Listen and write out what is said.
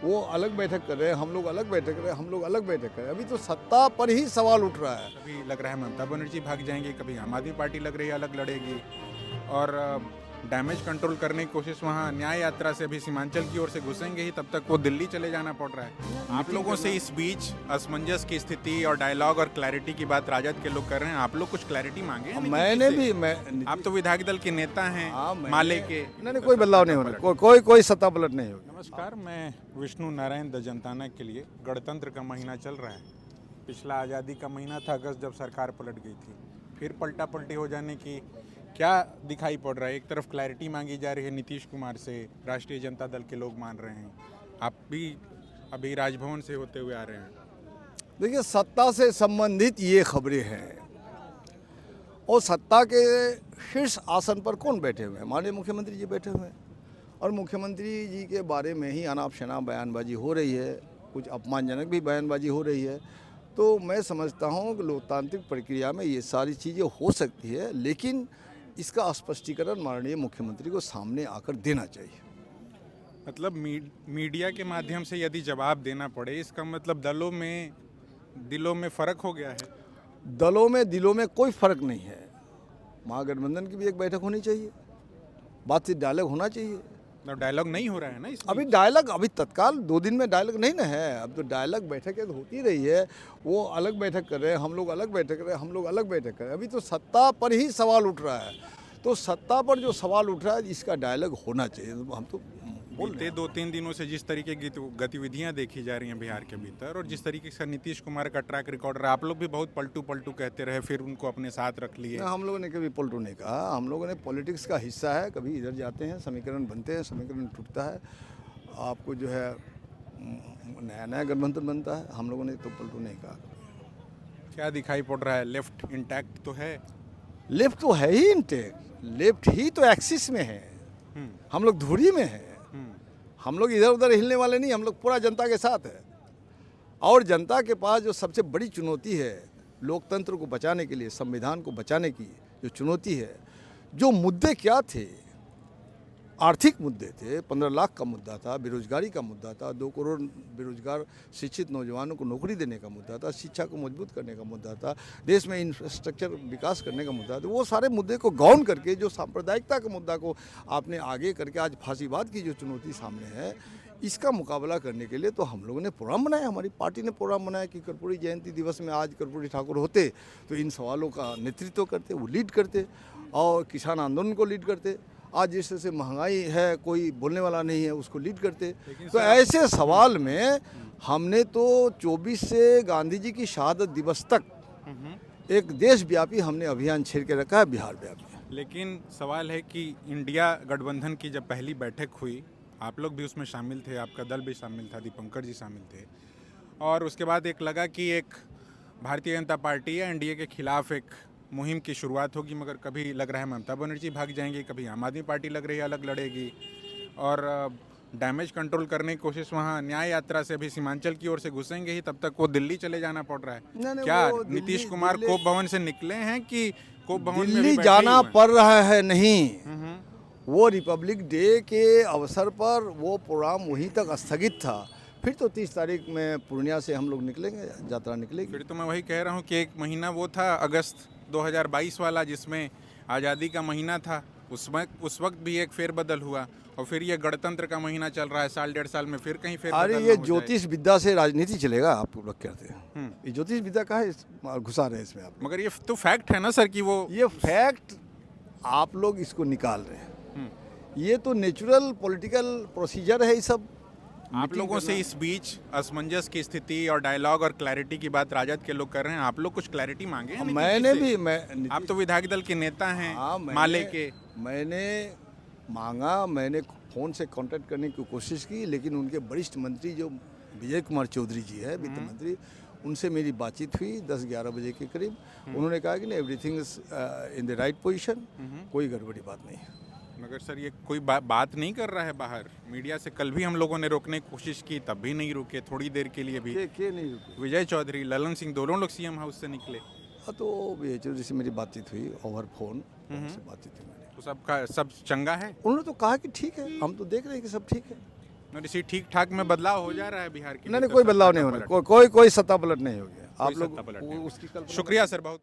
वो अलग बैठक कर रहे हैं, हम लोग अलग बैठक कर रहे हैं, हम लोग अलग बैठक कर रहे हैं। अभी तो सत्ता पर ही सवाल उठ रहा है। कभी लग रहा है ममता बनर्जी भाग जाएंगी, कभी आम आदमी पार्टी लग रही है अलग लड़ेगी, और डैमेज कंट्रोल करने की कोशिश वहाँ न्याय यात्रा से अभी सीमांचल की ओर से घुसेंगे ही, तब तक वो दिल्ली चले जाना पड़ रहा है। आप लोगों से इस बीच असमंजस की स्थिति और डायलॉग और क्लैरिटी की बात राजद के लोग कर रहे हैं, आप लोग कुछ क्लैरिटी मांगे हैं? मैंने भी आप तो विधायक दल के नेता हैं, माले के। नहीं, कोई बदलाव नहीं होना, कोई सत्ता पलट नहीं होगी। नमस्कार, मैं विष्णु नारायण दजंताना के लिए। गणतंत्र का महीना चल रहा है। पिछला आज़ादी का महीना था अगस्त, जब सरकार पलट गई थी। फिर पलटा पलटी हो जाने की क्या दिखाई पड़ रहा है? एक तरफ क्लैरिटी मांगी जा रही है नीतीश कुमार से, राष्ट्रीय जनता दल के लोग मान रहे हैं, आप भी अभी राजभवन से होते हुए आ रहे हैं। देखिए, सत्ता से संबंधित ये खबरें हैं, और सत्ता के शीर्ष आसन पर कौन बैठे हुए हैं? माननीय मुख्यमंत्री जी बैठे हुए हैं, और मुख्यमंत्री जी के बारे में ही अनाप शनाप बयानबाजी हो रही है, कुछ अपमानजनक भी बयानबाजी हो रही है। तो मैं समझता हूँ कि लोकतांत्रिक प्रक्रिया में ये सारी चीज़ें हो सकती है, लेकिन इसका स्पष्टीकरण माननीय मुख्यमंत्री को सामने आकर देना चाहिए। मतलब मीडिया के माध्यम से यदि जवाब देना पड़े, इसका मतलब दिलों में फ़र्क हो गया है। दिलों में कोई फ़र्क नहीं है। महागठबंधन की भी एक बैठक होनी चाहिए, बातचीत डायलॉग होना चाहिए। डायलॉग नहीं हो रहा है ना इसमें? अभी डायलॉग अभी तत्काल 2 दिन में डायलॉग नहीं ना है। अब तो डायलॉग बैठकें तो होती रही है। वो अलग बैठक कर रहे हैं, हम लोग अलग बैठक कर रहे हैं, हम लोग अलग बैठक कर रहे हैं। अभी तो सत्ता पर ही सवाल उठ रहा है। तो सत्ता पर जो सवाल उठ रहा है, इसका डायलॉग होना चाहिए। हम तो बीते 2-3 दिनों से जिस तरीके की गतिविधियां देखी जा रही हैं बिहार के भीतर, और जिस तरीके से नीतीश कुमार का ट्रैक रिकॉर्ड रहा, आप लोग भी बहुत पलटू कहते रहे, फिर उनको अपने साथ रख लिए। हम लोगों ने कभी पलटू नहीं कहा। हम लोगों ने पॉलिटिक्स का हिस्सा है, कभी इधर जाते हैं, समीकरण बनते हैं, समीकरण टूटता है, आपको जो है नया गठबंधन बनता है। हम लोगों ने तो पलटू नहीं कहा। क्या दिखाई पड़ रहा है? लेफ्ट इंटैक्ट तो है? लेफ्ट तो है ही इंटैक्ट, लेफ्ट ही तो एक्सिस में है, हम लोग धुरी में है। हम लोग इधर उधर हिलने वाले नहीं, हम लोग पूरा जनता के साथ है। और जनता के पास जो सबसे बड़ी चुनौती है, लोकतंत्र को बचाने के लिए, संविधान को बचाने की जो चुनौती है, जो मुद्दे क्या थे? आर्थिक मुद्दे थे, 15 लाख का मुद्दा था, बेरोजगारी का मुद्दा था, 2 करोड़ बेरोजगार शिक्षित नौजवानों को नौकरी देने का मुद्दा था, शिक्षा को मजबूत करने का मुद्दा था, देश में इंफ्रास्ट्रक्चर विकास करने का मुद्दा था। वो सारे मुद्दे को गौन करके, जो सांप्रदायिकता के मुद्दा को आपने आगे करके आज फांसीवाद की जो चुनौती सामने है, इसका मुकाबला करने के लिए तो हम लोगों ने प्रोग्राम बनाया, हमारी पार्टी ने प्रोग्राम बनाया कि कर्पूरी जयंती दिवस में आज कर्पूरी ठाकुर होते तो इन सवालों का नेतृत्व करते, वो लीड करते, और किसान आंदोलन को लीड करते। आज जिस तरह से महंगाई है, कोई बोलने वाला नहीं है, उसको लीड करते। तो ऐसे सवाल में हमने तो 24 से गांधी जी की शहादत दिवस तक एक देशव्यापी हमने अभियान छेड़ के रखा है, बिहार व्यापी। लेकिन सवाल है कि इंडिया गठबंधन की जब पहली बैठक हुई, आप लोग भी उसमें शामिल थे, आपका दल भी शामिल था, दीपंकर जी शामिल थे, और उसके बाद एक लगा कि एक भारतीय जनता पार्टी या एनडीए के खिलाफ एक मुहिम की शुरुआत होगी, मगर कभी लग रहा है ममता बनर्जी भाग जाएंगी, कभी आम आदमी पार्टी लग रही है अलग लड़ेगी, और डैमेज कंट्रोल करने की कोशिश वहाँ न्याय यात्रा से अभी सीमांचल की ओर से घुसेंगे ही, तब तक वो दिल्ली चले जाना पड़ रहा है। क्या नीतीश कुमार कोप भवन से निकले हैं कि कोप भवन में दिल्ली जाना पड़ रहा है? नहीं, वो रिपब्लिक डे के अवसर पर वो प्रोग्राम वहीं तक स्थगित था। फिर तो 30 तारीख में पूर्णिया से हम लोग निकलेंगे, यात्रा निकलेगी। फिर तो मैं वही कह रहा हूँ कि एक महीना वो था अगस्त 2022 वाला, जिसमें आज़ादी का महीना था, उस वक्त भी एक फेरबदल हुआ, और फिर ये गणतंत्र का महीना चल रहा है, साल 1.5 साल में फिर कहीं फेरबदल। अरे ये ज्योतिष विद्या से राजनीति चलेगा, आप लोग कहते हैं। ये ज्योतिष विद्या का है, घुसा रहे हैं इसमें आप। मगर ये तो फैक्ट है ना सर कि वो, ये फैक्ट आप लोग इसको निकाल रहे हैं। ये तो नेचुरल पॉलिटिकल प्रोसीजर है। ये सब आप लोगों से इस बीच असमंजस की स्थिति और डायलॉग और क्लैरिटी की बात राजद के लोग कर रहे हैं, आप लोग कुछ क्लैरिटी मांगे हैं? आप तो विधायक दल के नेता हैं, माले के। मैंने मांगा, मैंने फ़ोन से कांटेक्ट करने की कोशिश की, लेकिन उनके वरिष्ठ मंत्री जो विजय कुमार चौधरी जी है, वित्त मंत्री, उनसे मेरी बातचीत हुई 10-11 बजे के करीब। उन्होंने कहा कि नहीं, everything is in the right position, कोई गड़बड़ी बात नहीं है। मगर सर ये कोई बात नहीं कर रहा है बाहर मीडिया से। कल भी हम लोगों ने रोकने की कोशिश की, तब भी नहीं रुके, थोड़ी देर के लिए भी। के नहीं रुके? विजय चौधरी, ललन सिंह, दोनों लोग सीएम हाउस से निकले। हाँ, तो विजय चौधरी से मेरी बातचीत हुई ओवर फोन से बातचीत हुई मैंने। तो सब चंगा है? उन्होंने तो कहा कि ठीक है, हम तो देख रहे हैं कि सब ठीक है। और इसी ठीक ठाक में बदलाव हो जा रहा है बिहार की? नहीं, कोई बदलाव नहीं हो रहा, कोई सत्ता पलट नहीं हो गया। आप लोग सत्ता पलट नहीं। उसकी कल्पना शुक्रिया सर बहुत।